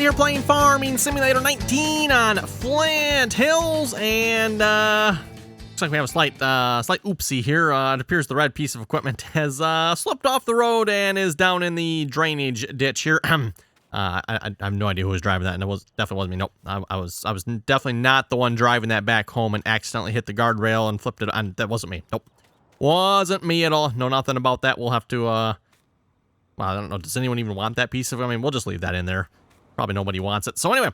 here playing Farming Simulator 19 on Flint Hills, and looks like we have a slight oopsie here. It appears the red piece of equipment has slipped off the road and is down in the drainage ditch here. I have no idea who was driving that, and it definitely wasn't me. Nope, I was definitely not the one driving that back home and accidentally hit the guardrail and flipped it on. That wasn't me. Nope, wasn't me at all. Know nothing about that. We'll have to well, I don't know. Does anyone even want that piece of? I mean, we'll just leave that in there. Probably nobody wants it. So anyway,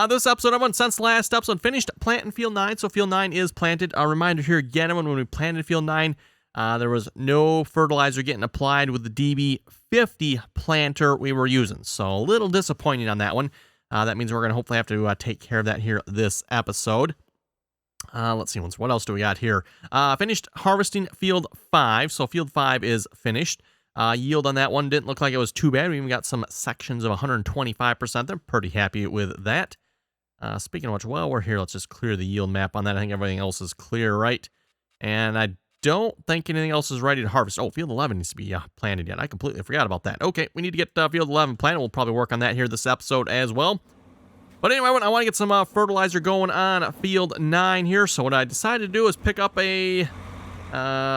this episode, everyone, since last episode finished planting Field 9, so Field 9 is planted. A reminder here again, everyone, when we planted Field 9, there was no fertilizer getting applied with the DB50 planter we were using. So a little disappointing on that one. That means we're going to hopefully have to take care of that here this episode. Let's see, what else do we got here? Finished harvesting Field 5, so Field 5 is finished. Yield on that one didn't look like it was too bad. We even got some sections of 125%. They're pretty happy with that. Speaking of which, while we're here, let's just clear the yield map on that. I think everything else is clear, right? And I don't think anything else is ready to harvest. Oh, Field 11 needs to be planted yet. I completely forgot about that. Okay, we need to get Field 11 planted. We'll probably work on that here this episode as well. But anyway, I want to get some fertilizer going on Field 9 here. So what I decided to do is pick up a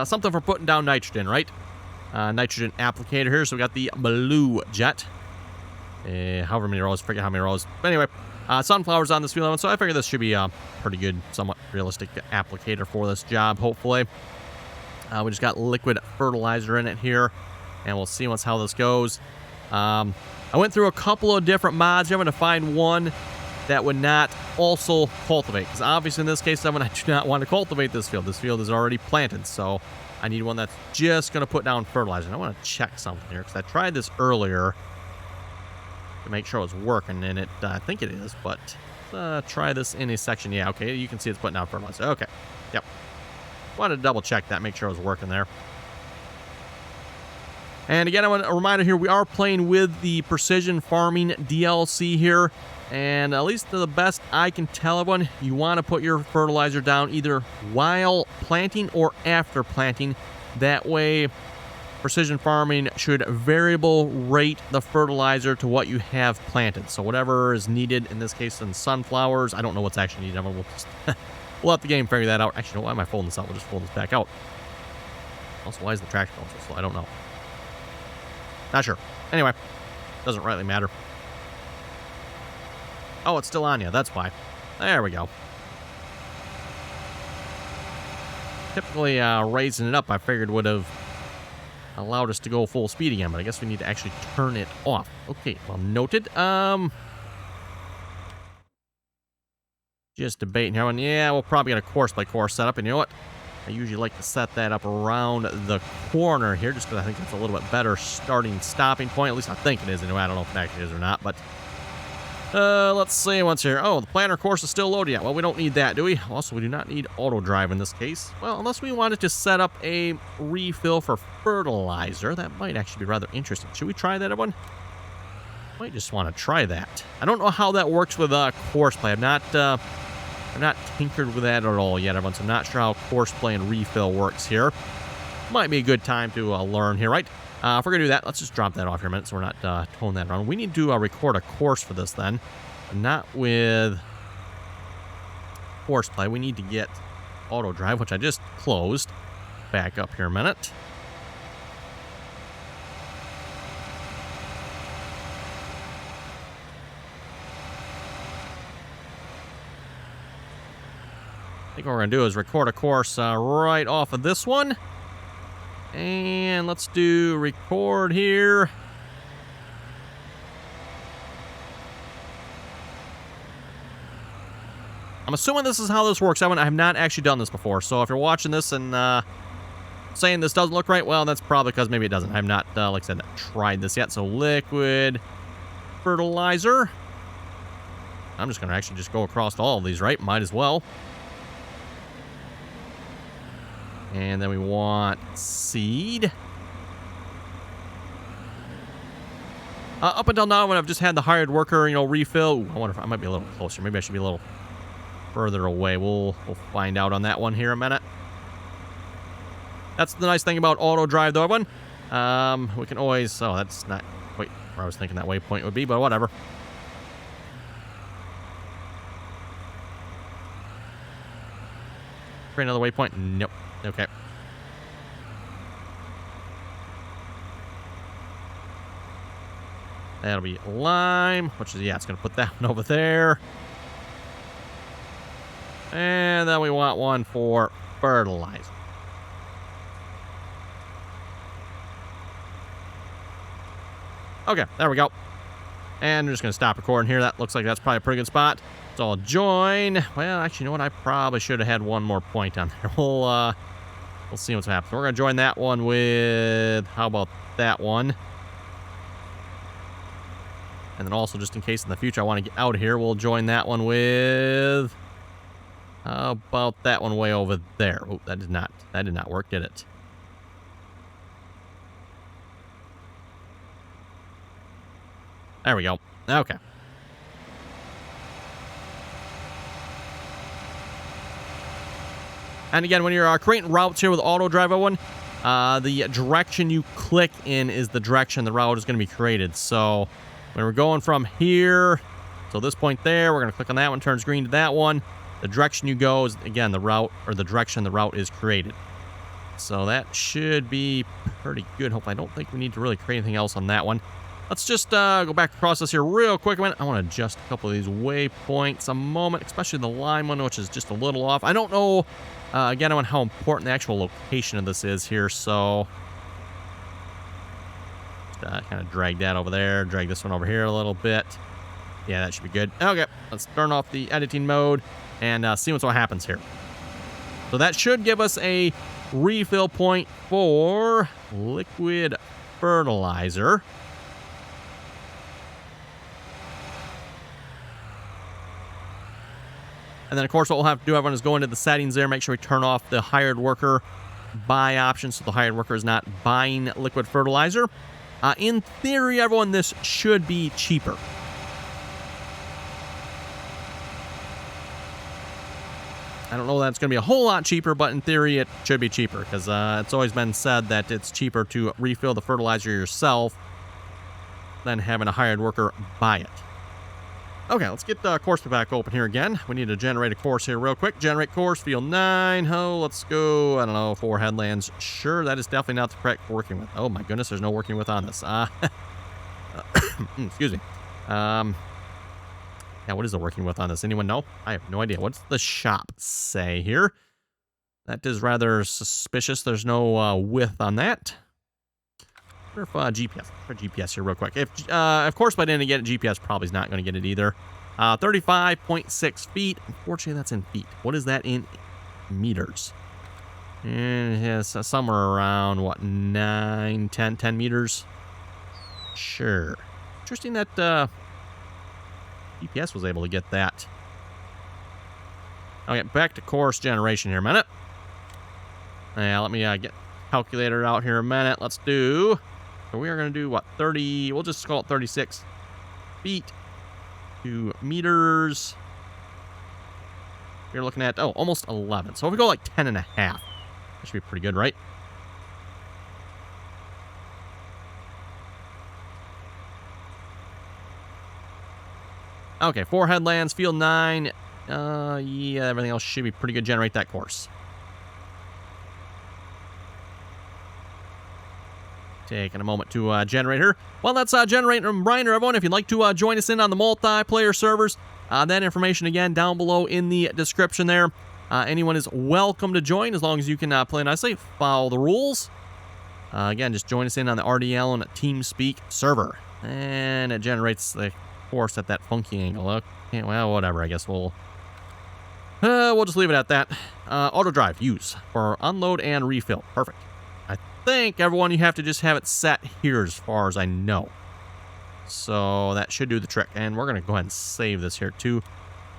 something for putting down nitrogen, right? Nitrogen applicator here. So we got the Blue Jet. However many rows, forget how many rows. But anyway, sunflowers on this field, so I figure this should be a pretty good, somewhat realistic applicator for this job, hopefully. We just got liquid fertilizer in it here, and we'll see how this goes. I went through a couple of different mods. I'm going to find one that would not also cultivate, because obviously in this case, I do not want to cultivate this field. This field is already planted, so I need one that's just going to put down fertilizer. And I want to check something here, because I tried this earlier to make sure it was working, and it I think it is, but try this in a section. Yeah, okay, you can see it's putting down fertilizer. Okay, yep. Wanted to double check that, make sure it was working there. And again, I want a reminder here, we are playing with the Precision Farming DLC here, and at least to the best I can tell everyone, you want to put your fertilizer down either while planting or after planting. That way, Precision Farming should variable rate the fertilizer to what you have planted. So whatever is needed, in this case in sunflowers, I don't know what's actually needed. We'll let the game figure that out. Actually, why am I folding this out? We'll just fold this back out. Also, why is the tractor going so slow? I don't know. Not sure. Anyway, doesn't rightly matter. Oh, it's still on you. That's why. There we go. Typically, raising it up, I figured would have allowed us to go full speed again, but I guess we need to actually turn it off. Okay, well, noted. Just debating here. And yeah, we'll probably get a course-by-course setup, and you know what? I usually like to set that up around the corner here, just because I think it's a little bit better stopping point. At least I think it is anyway. I don't know if it actually is or not, but let's see what's here. Oh, the planter course is still loaded yet. Well, we don't need that, do we? Also, we do not need auto drive in this case. Well, unless we wanted to set up a refill for fertilizer. That might actually be rather interesting. Should we try that, everyone? Might just want to try that. I don't know how that works with course play. I've not tinkered with that at all yet, everyone, so I'm not sure how course play and refill works here. Might be a good time to learn here, right? If we're going to do that, let's just drop that off here a minute so we're not towing that around. We need to record a course for this then. Not with course play. We need to get auto drive, which I just closed. Back up here a minute. I think what we're going to do is record a course right off of this one. And let's do record here. I'm assuming this is how this works. I have not actually done this before. So if you're watching this and saying this doesn't look right, well, that's probably because maybe it doesn't. I have not, like I said, tried this yet. So liquid fertilizer. I'm just going to actually just go across all of these, right? Might as well. And then we want seed. Up until now, when I've just had the hired worker, refill. Ooh, I wonder if I might be a little closer. Maybe I should be a little further away. We'll find out on that one here in a minute. That's the nice thing about auto drive, though, everyone. We can always... Oh, that's not quite where I was thinking that waypoint would be, but whatever. Create another waypoint. Nope. Okay. That'll be lime, which is, yeah, it's going to put that one over there. And then we want one for fertilizer. Okay, there we go. And we're just going to stop recording here. That looks like that's probably a pretty good spot. So I'll join. Well, actually, you know what? I probably should have had one more point on there. We'll see what's happening. We're going to join that one with, how about that one? And then also, just in case in the future I want to get out of here, we'll join that one with, how about that one way over there? Oh, that did not work, did it? There we go. Okay. And again, when you're creating routes here with auto drive one, the direction you click in is the direction the route is going to be created. So when we're going from here, so this point there, we're going to click on that one, turns green to that one. The direction you go is, again, the route, or the direction the route is created. So that should be pretty good. Hopefully, I don't think we need to really create anything else on that one. Let's just go back across this here real quick a minute. I want to adjust a couple of these waypoints a moment, especially the lime one, which is just a little off. I don't know, again, on how important the actual location of this is here, so kind of drag that over there, drag this one over here a little bit. Yeah, that should be good. Okay, let's turn off the editing mode and see what happens here. So that should give us a refill point for liquid fertilizer. And then, of course, what we'll have to do, everyone, is go into the settings there, make sure we turn off the hired worker buy option so the hired worker is not buying liquid fertilizer. In theory, everyone, this should be cheaper. I don't know that it's going to be a whole lot cheaper, but in theory, it should be cheaper because it's always been said that it's cheaper to refill the fertilizer yourself than having a hired worker buy it. Okay, let's get the course back open here again. We need to generate a course here real quick. Generate course, field 9. Oh, let's go, I don't know, 4 headlands. Sure, that is definitely not the correct working with. Oh my goodness, there's no working with on this. Excuse me. Yeah, what is the working with on this? Anyone know? I have no idea. What's the shop say here? That is rather suspicious. There's no width on that. If GPS, for GPS here real quick. If of course by the end I get it, GPS probably is not going to get it either. 35.6 feet. Unfortunately, that's in feet. What is that in meters? Yes, somewhere around what, 10 meters. Sure. Interesting that GPS was able to get that. Okay, back to course generation here a minute. Yeah, let me get calculator out here a minute. Let's do. So we are going to do what, 30, we'll just call it 36 feet to meters. You're looking at, oh, almost 11. So if we go like 10 and a half, that should be pretty good, right? Okay, 4 headlands, field 9. Yeah, everything else should be pretty good. Generate that course. Taking a moment to generate her. Well, that's generating a reminder, everyone. If you'd like to join us in on the multiplayer servers, that information again down below in the description there. Anyone is welcome to join as long as you can play nicely, follow the rules. Again, just join us in on the RDAllen TeamSpeak server, and it generates the course at that funky angle. Okay, well, whatever. I guess we'll just leave it at that. Auto drive use for unload and refill. Perfect. I think, everyone, you have to just have it set here as far as I know. So that should do the trick. And we're going to go ahead and save this here too.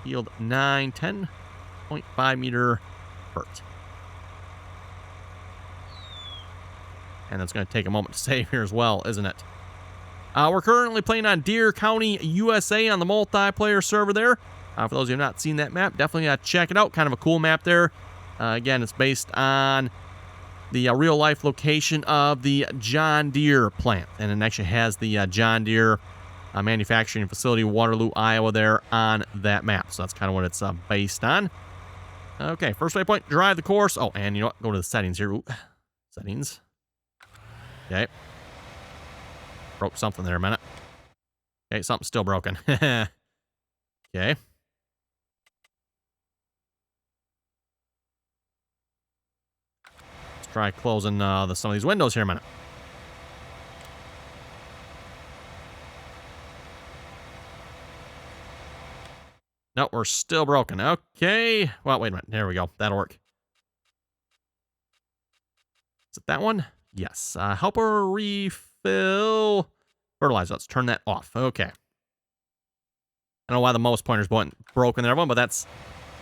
Field 9, 10.5 meter vert. And it's going to take a moment to save here as well, isn't it? We're currently playing on Deer County, USA on the multiplayer server there. For those of you who have not seen that map, definitely check it out. Kind of a cool map there. Again, it's based on the real-life location of the John Deere plant. And it actually has the John Deere manufacturing facility, Waterloo, Iowa, there on that map. So that's kind of what it's based on. Okay, first waypoint, drive the course. Oh, and you know what? Go to the settings here. Ooh. Settings. Okay. Broke something there a minute. Okay, something's still broken. Okay. Let's try closing some of these windows here a minute. No, we're still broken. Okay. Well, wait a minute. There we go. That'll work. Is it that one? Yes. Helper refill fertilizer. Let's turn that off. Okay. I don't know why the mouse pointer's broken there, everyone, but that's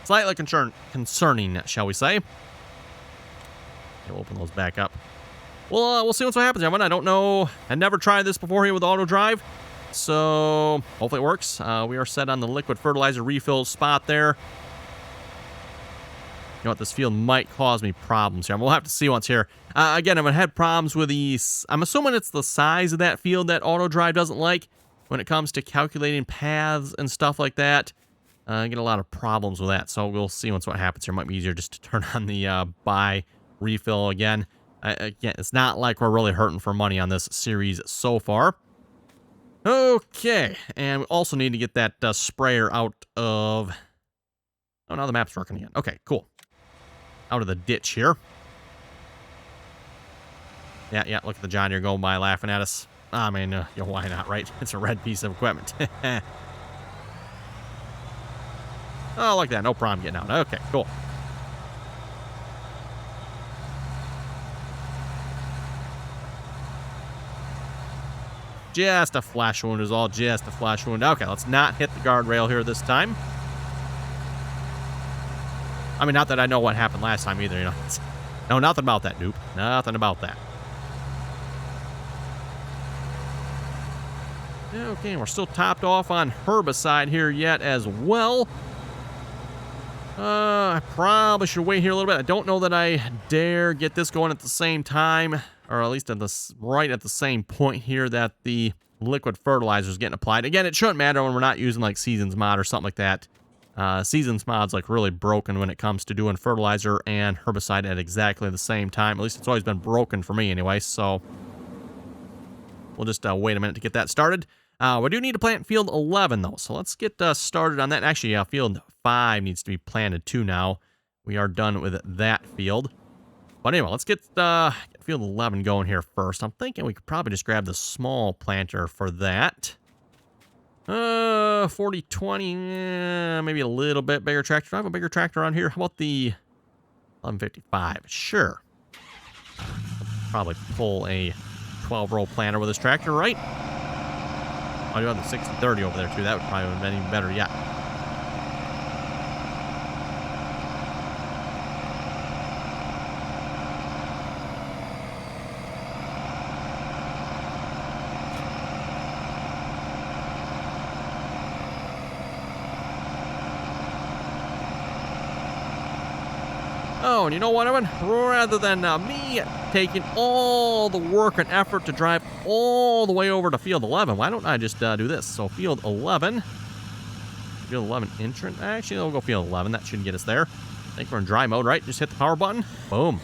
slightly concerning, shall we say. We'll open those back up. Well, we'll see what happens, everyone. I don't know. I never tried this before here with auto drive, so hopefully it works. We are set on the liquid fertilizer refill spot there. You know what? This field might cause me problems here. We'll have to see once here. Again, I've had problems with these. I'm assuming it's the size of that field that auto drive doesn't like when it comes to calculating paths and stuff like that. I get a lot of problems with that, so we'll see once what happens here. It might be easier just to turn on the buy refill again. Again, it's not like we're really hurting for money on this series so far. Okay, and we also need to get that sprayer out of... Oh, now the map's working again. Okay, cool. Out of the ditch here. Yeah, look at the John Deere going by laughing at us. I mean, why not, right? It's a red piece of equipment. Oh, like that. No problem getting out. Okay, cool. Just a flash wound is all. Just a flash wound. Okay, let's not hit the guardrail here this time. I mean, not that I know what happened last time either, you know. No, nothing about that, dude. Nothing about that. Okay, we're still topped off on herbicide here yet as well. I probably should wait here a little bit. I don't know that I dare get this going at the same time, or at least at right at the same point here that the liquid fertilizer is getting applied. Again, it shouldn't matter when we're not using like Seasons Mod or something like that. Seasons Mod's like really broken when it comes to doing fertilizer and herbicide at exactly the same time. At least it's always been broken for me anyway, so we'll just wait a minute to get that started. We do need to plant field 11 though, so let's get started on that. Actually, field 5 needs to be planted too now. We are done with that field. But anyway, let's get field 11 going here first. I'm thinking we could probably just grab the small planter for that. 4020, maybe a little bit bigger tractor. Do I have a bigger tractor on here? How about the 1155? Sure. I'll probably pull a 12-row planter with this tractor, right? I do have the 6030 over there too. That would probably have been even better yet. Oh, and you know what, Evan? Rather than me taking all the work and effort to drive all the way over to field 11, why don't I just do this? So field 11. Field 11 entrant. Actually, we'll go field 11. That should get us there. I think we're in dry mode, right? Just hit the power button. Boom.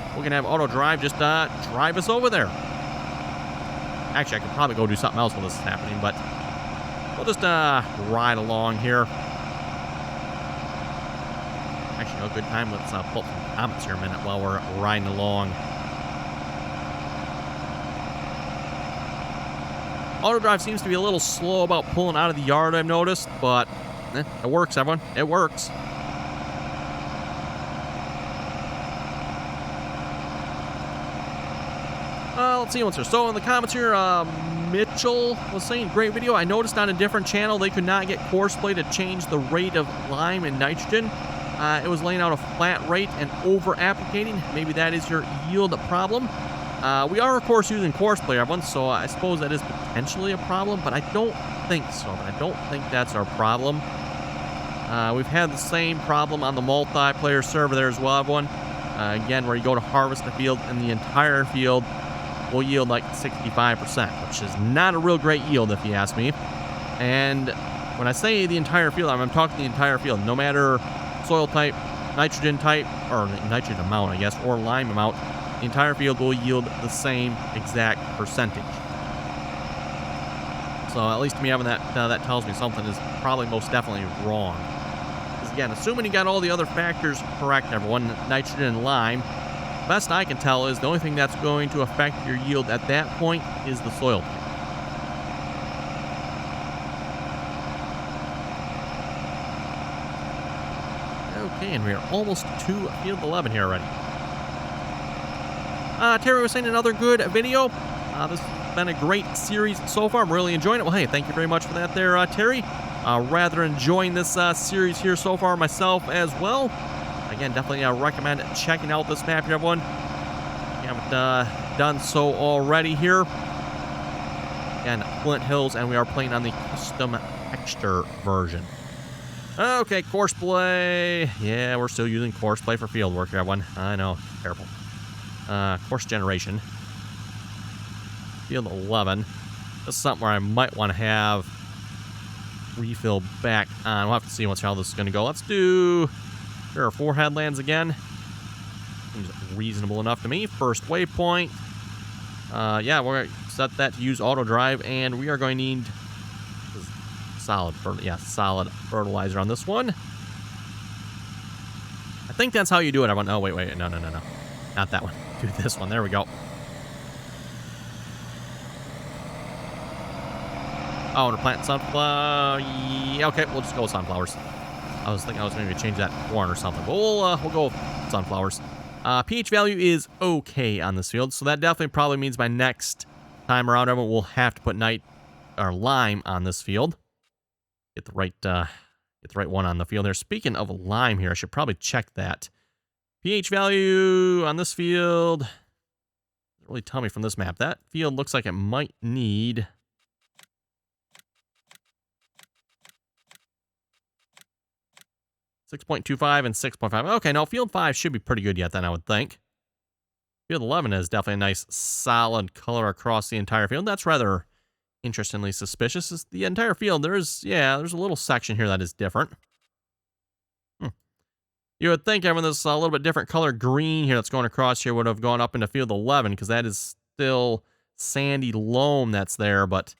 We're going to have auto drive just drive us over there. Actually, I could probably go do something else while this is happening, but we'll just ride along here. Actually, a good time. Let's pull up some comments here a minute while we're riding along. Auto drive seems to be a little slow about pulling out of the yard, I've noticed, but it works, everyone. It works. Let's see what's here. So in the comments here, Mitchell was saying, great video. I noticed on a different channel they could not get course play to change the rate of lime and nitrogen. It was laying out a flat rate and over-applicating. Maybe that is your yield problem. We are, of course, using course play, everyone, so I suppose that is potentially a problem, but I don't think so. But I don't think that's our problem. We've had the same problem on the multiplayer server there as well, everyone. Again, where you go to harvest a field, and the entire field will yield like 65%, which is not a real great yield, if you ask me. And when I say the entire field, I'm talking the entire field. No matter soil type, nitrogen type, or nitrogen amount, I guess, or lime amount, the entire field will yield the same exact percentage. So at least to me having that, that tells me something is probably most definitely wrong. Because again, assuming you got all the other factors correct, everyone, nitrogen and lime, best I can tell is the only thing that's going to affect your yield at that point is the soil type. Okay, and we are almost to field 11 here already. Terry was saying another good video. This has been a great series so far. I'm really enjoying it. Well, hey, thank you very much for that there, Terry. Rather enjoying this series here so far myself as well. Again, definitely recommend checking out this map here, everyone. If you haven't done so already here. Again, Flint Hills, and we are playing on the custom texture version. Okay, course play. Yeah, we're still using course play for field work here, everyone. I know, terrible. Course generation. Field 11. This is something where I might want to have refill back on. We'll have to see how this is going to go. Let's do 3 or 4 headlands again. Seems reasonable enough to me. First waypoint. Yeah, we're going to set that to use auto drive, and we are going to need solid fertilizer on this one. I think that's how you do it. Oh, wait. No. Not that one. Do this one. There we go. Oh, we're planting sunflower. Yeah, okay, we'll just go with sunflowers. I was thinking I was maybe change that to corn or something, but we'll go with sunflowers. pH value is okay on this field, so that definitely probably means by next time around, everyone will have to put lime on this field. Get the right one on the field there. Speaking of lime here, I should probably check that. pH value on this field doesn't really tell me from this map. That field looks like it might need 6.25 and 6.5. Okay, no, field 5 should be pretty good yet then, I would think. Field 11 is definitely a nice solid color across the entire field. That's rather interestingly suspicious. Is the entire field, there's a little section here that is different. You would think having this a little bit different color green here that's going across here would have gone up into field 11, because that is still sandy loam that's there, but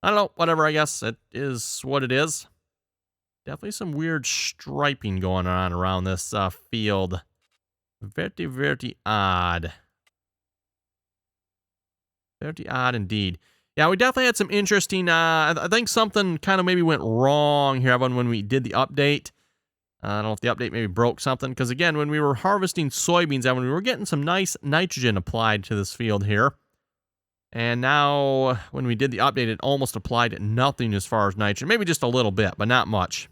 I don't know, whatever, I guess it is what it is. Definitely some weird striping going on around this field. Very, very odd. Very odd indeed. Yeah, we definitely had some interesting, I think something kind of maybe went wrong here when we did the update. I don't know if the update maybe broke something, because again, when we were harvesting soybeans, we were getting some nice nitrogen applied to this field here. And now, when we did the update, it almost applied nothing as far as nitrogen. Maybe just a little bit, but not much.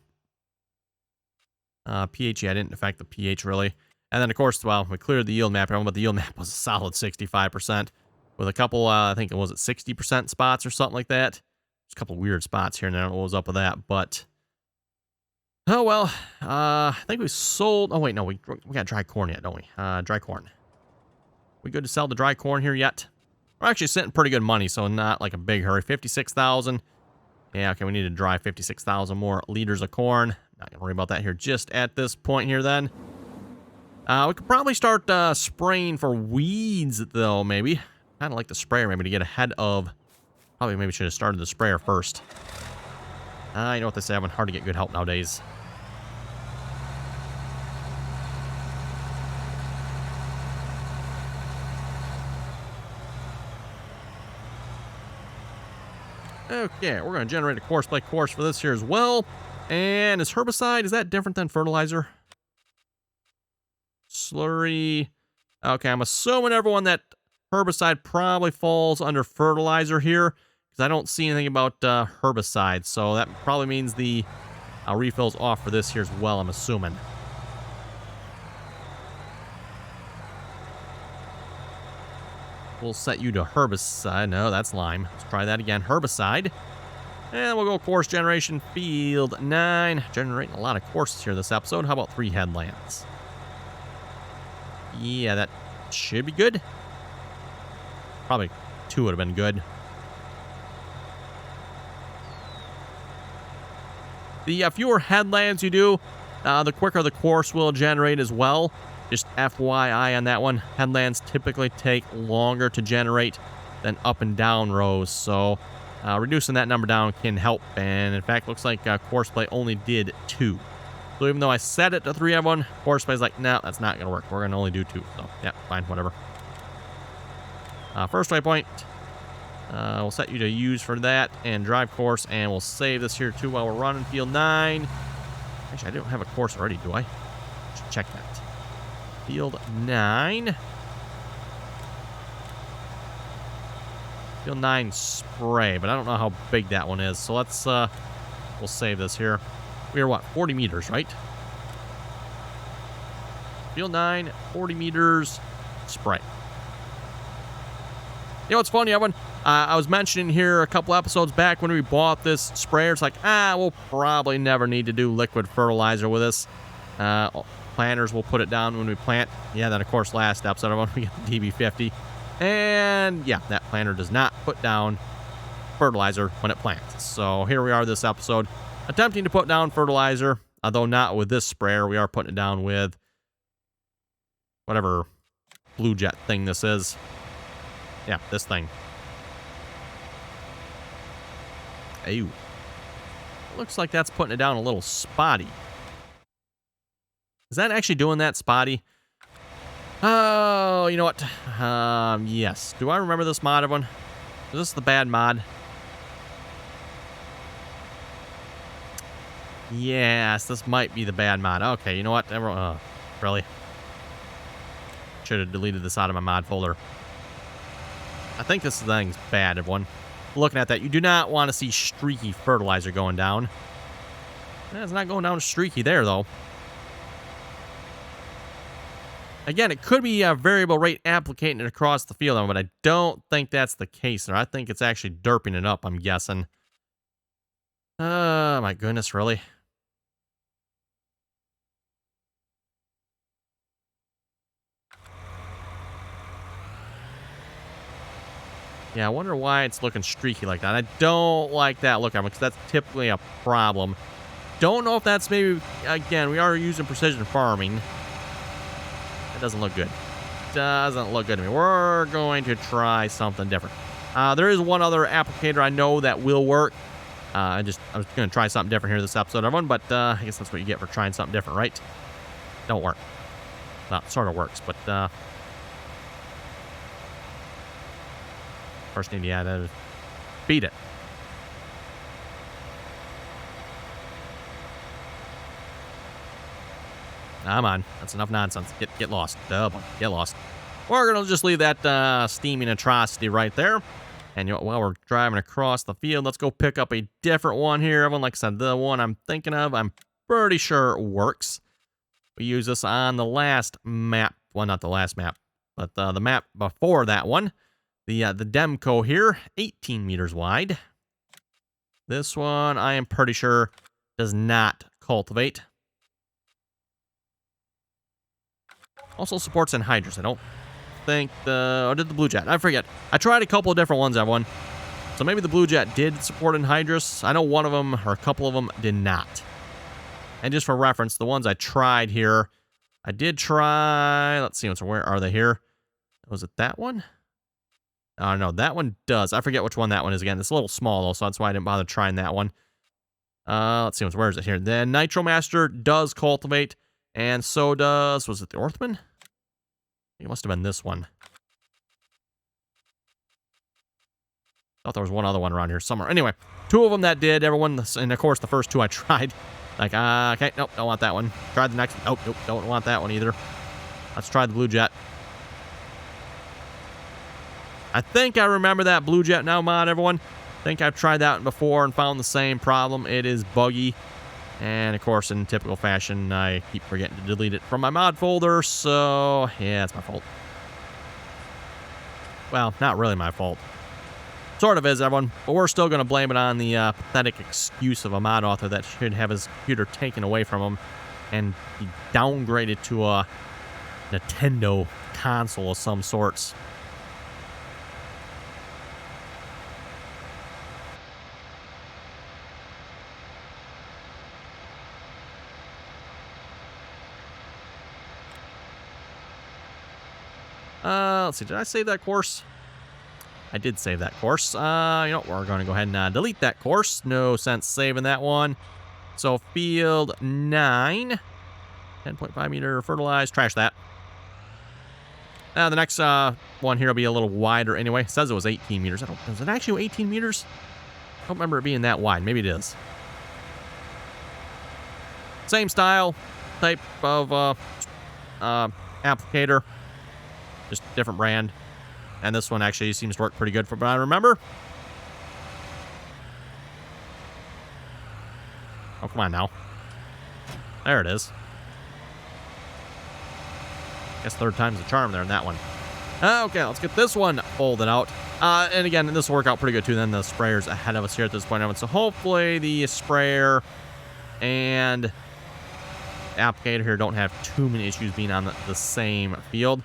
pH, yeah, didn't affect the pH really. And then, of course, well, we cleared the yield map, but the yield map was a solid 65%. With a couple, I think it was at 60% spots or something like that. There's a couple weird spots here, and I don't know what was up with that, but... Oh, well, I think we sold... Oh, wait, no, we got dry corn yet, don't we? Dry corn. We good to sell the dry corn here yet? We're actually sitting pretty good money, so not like a big hurry. 56,000. Yeah, okay, we need to dry 56,000 more liters of corn. Not gonna worry about that here just at this point here then. We could probably start spraying for weeds, though, maybe. Kind of like the sprayer, maybe, to get ahead of... Probably maybe should have started the sprayer first. You know what they say, having hard to get good help nowadays. Okay, we're going to generate a course by course for this here as well. And is herbicide, is that different than fertilizer? Slurry. Okay, I'm assuming everyone that herbicide probably falls under fertilizer here, because I don't see anything about herbicide. So that probably means the refill's off for this here as well, I'm assuming. We'll set you to herbicide. No, that's lime. Let's try that again. Herbicide. And we'll go course generation, field 9. Generating a lot of courses here this episode. How about 3 headlands? Yeah, that should be good. Probably 2 would have been good. The fewer headlands you do, The quicker the course will generate as well. Just FYI on that one. Headlands typically take longer to generate than up and down rows, so reducing that number down can help. And in fact, looks like course play only did 2. So even though I set it to 3 everyone, course play's like, no, that's not gonna work. We're gonna only do 2. So yeah, fine, whatever. First waypoint. We'll set you to use for that and drive course, and we'll save this here too while we're running field 9. Actually, I don't have a course already, do I? Should check that. Field 9. Field 9 spray, but I don't know how big that one is. So let's, we'll save this here. We are what, 40 meters, right? Field 9, 40 meters, spray. You know what's funny, Evan? I was mentioning here a couple episodes back when we bought this sprayer. It's like, we'll probably never need to do liquid fertilizer with this. Planters will put it down when we plant. Yeah, then of course last episode we got the DB50. And yeah, that planter does not put down fertilizer when it plants. So here we are this episode, attempting to put down fertilizer, although not with this sprayer. We are putting it down with whatever blue jet thing this is. Yeah, this thing. Ew. Looks like that's putting it down a little spotty. Is that actually doing that spotty? Oh, you know what? Yes. Do I remember this mod, everyone? Is this the bad mod? Yes, this might be the bad mod. Okay, you know what? Everyone, really? Should have deleted this out of my mod folder. I think this thing's bad, everyone. Looking at that, you do not want to see streaky fertilizer going down. It's not going down streaky there, though. Again, it could be a variable rate applicating it across the field, but I don't think that's the case there. I think it's actually derping it up, I'm guessing. Oh, my goodness, really? Yeah, I wonder why it's looking streaky like that. I don't like that look, because that's typically a problem. Don't know if that's maybe, again, we are using precision farming. It doesn't look good. Doesn't look good to me. We're going to try something different. There is one other applicator I know that will work. I was going to try something different here this episode, everyone, but I guess that's what you get for trying something different, right? Don't work. Well, it sort of works, but first need to beat it. Come on. That's enough nonsense. Get lost. Get lost. We're going to just leave that steaming atrocity right there. And you know, while we're driving across the field, let's go pick up a different one here. Everyone, like I said, the one I'm thinking of, I'm pretty sure it works. We use this on the last map. Well, not the last map, but the map before that one. The Demco here, 18 meters wide. This one, I am pretty sure, does not cultivate. Also supports anhydrous. I don't think or did the Blue Jet? I forget. I tried a couple of different ones, everyone. So maybe the Blue Jet did support anhydrous. I know one of them, or a couple of them, did not. And just for reference, the ones I tried here, I did try, let's see, where are they here? Was it that one? Oh, no, that one does. I forget which one that one is again. It's a little small, though, so that's why I didn't bother trying that one. Let's see, where is it here? The Nitro Master does cultivate, and so does, was it the Orthman? It must have been this one. I thought there was one other one around here somewhere. Anyway, two of them that did, everyone, and of course the first two I tried. Like, okay, nope, don't want that one. Tried the next one. Nope, don't want that one either. Let's try the Blue Jet. I think I remember that Blue Jet now mod, everyone. I think I've tried that one before and found the same problem. It is buggy. And, of course, in typical fashion, I keep forgetting to delete it from my mod folder. So, yeah, it's my fault. Well, not really my fault. Sort of is, everyone. But we're still going to blame it on the pathetic excuse of a mod author that should have his computer taken away from him and be downgraded to a Nintendo console of some sorts. Let's see, did I save that course? I did save that course. You know, we're going to go ahead and delete that course. No sense saving that one. So field 9, 10.5 meter fertilized. Trash that. The next one here will be a little wider anyway. It says it was 18 meters. Is it actually 18 meters? I don't remember it being that wide. Maybe it is. Same style, type of applicator, just different brand. And this one actually seems to work pretty good from what I remember. Oh, come on now. There it is. Guess third time's the charm there in that one. Okay, let's get this one folded out. And again, this will work out pretty good too. Then the sprayer's ahead of us here at this point. So hopefully the sprayer and the applicator here don't have too many issues being on the same field.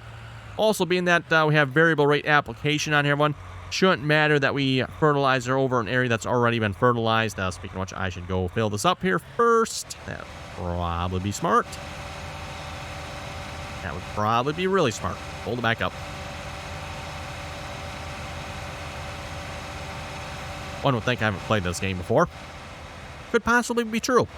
Also, being that we have variable rate application on here, everyone, shouldn't matter that we fertilizer over an area that's already been fertilized. Speaking of which, I should go fill this up here first. That would probably be smart. That would probably be really smart. Hold it back up. One would think I haven't played this game before. Could possibly be true.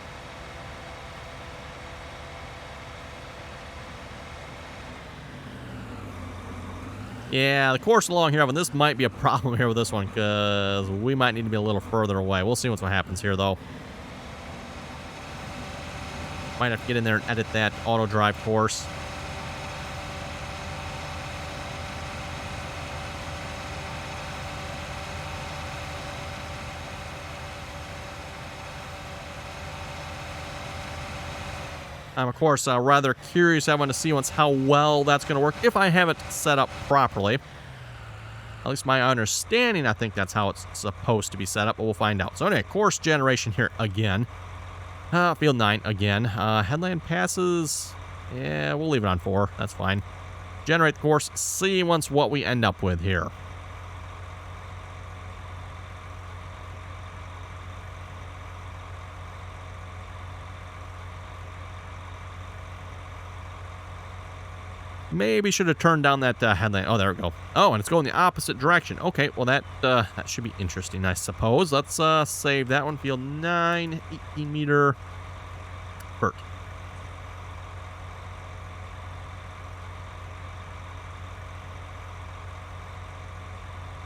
Yeah, the course along here, but this might be a problem here with this one, because we might need to be a little further away. We'll see what happens here, though. Might have to get in there and edit that auto drive course. I'm, of course, rather curious. I want to see how well that's going to work if I have it set up properly. At least my understanding, I think that's how it's supposed to be set up, but we'll find out. So anyway, course generation here again. Field 9 again. Headland passes. Yeah, we'll leave it on 4. That's fine. Generate the course. See what we end up with here. Maybe should have turned down that headland. Oh, there we go. Oh, and it's going the opposite direction. Okay, well, that should be interesting, I suppose. Let's save that one. Field 9, 18 meter vert.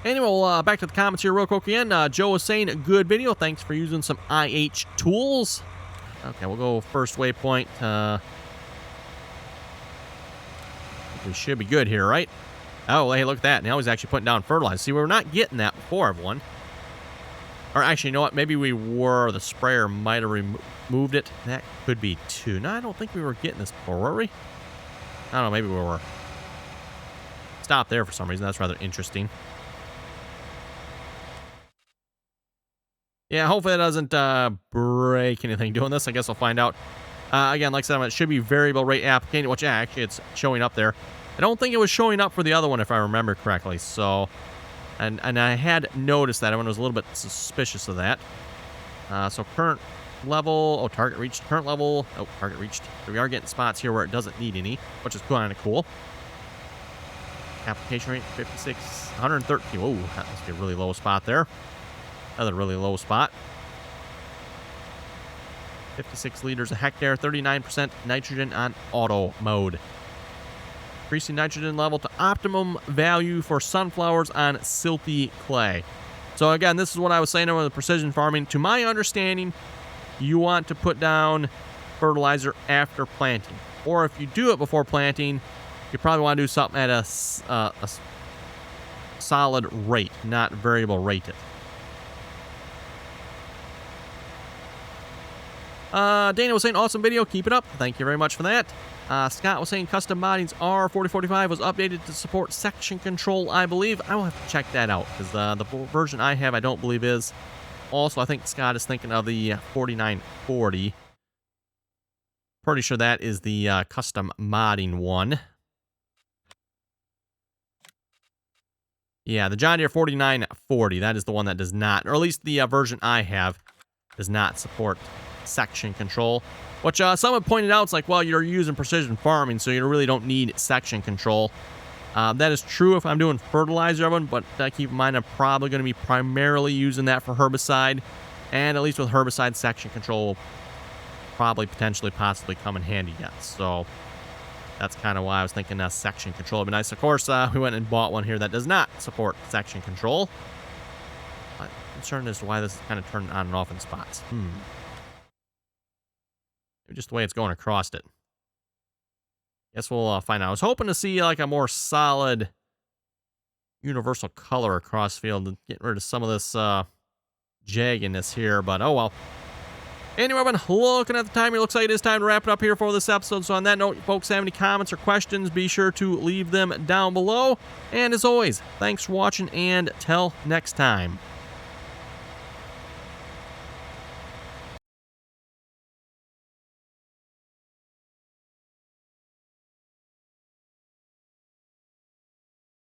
Anyway, well, back to the comments here real quick again. Joe was saying, good video. Thanks for using some IH tools. Okay, we'll go first waypoint. We should be good here, right? Oh, hey, look at that. Now he's actually putting down fertilizer. See, we were not getting that before, everyone. Or actually, you know what? Maybe we were. The sprayer might have removed it. That could be too. No, I don't think we were getting this before, were we? I don't know. Maybe we were. Stop there for some reason. That's rather interesting. Yeah, hopefully it doesn't break anything doing this. I guess I'll find out. Again, like I said, it should be variable rate applicated, which actually it's showing up there. I don't think it was showing up for the other one, if I remember correctly. So, and I had noticed that. I was a little bit suspicious of that. So current level, oh, target reached. Current level, oh, target reached. So we are getting spots here where it doesn't need any, which is kind of cool. Application rate 56, 113. Whoa, that must be a really low spot there. Another really low spot. 56 liters a hectare, 39% nitrogen on auto mode. Increasing nitrogen level to optimum value for sunflowers on silty clay. So again, this is what I was saying with precision farming. To my understanding, you want to put down fertilizer after planting. Or if you do it before planting, you probably want to do something at a solid rate, not variable rated. Dana was saying, awesome video, keep it up. Thank you very much for that. Scott was saying custom modding's R4045 was updated to support section control, I believe. I will have to check that out, because the version I have, I don't believe is. Also, I think Scott is thinking of the 4940. Pretty sure that is the custom modding one. Yeah, the John Deere 4940, that is the one that does not, or at least the version I have, does not support section control, which someone pointed out, it's like, well, you're using precision farming, so you really don't need section control. That is true if I'm doing fertilizer, everyone, but keep in mind I'm probably going to be primarily using that for herbicide, and at least with herbicide, section control will probably potentially possibly come in handy yet. So that's kind of why I was thinking section control would be nice. Of course, we went and bought one here that does not support section control. I'm concerned as to why this is kind of turning on and off in spots. Maybe just the way it's going across it. Guess we'll find out. I was hoping to see like a more solid universal color across field and get rid of some of this jaggedness here, but oh well. Anyway, I've been looking at the time. It looks like it is time to wrap it up here for this episode. So on that note, folks have any comments or questions, be sure to leave them down below. And as always, thanks for watching, and till next time.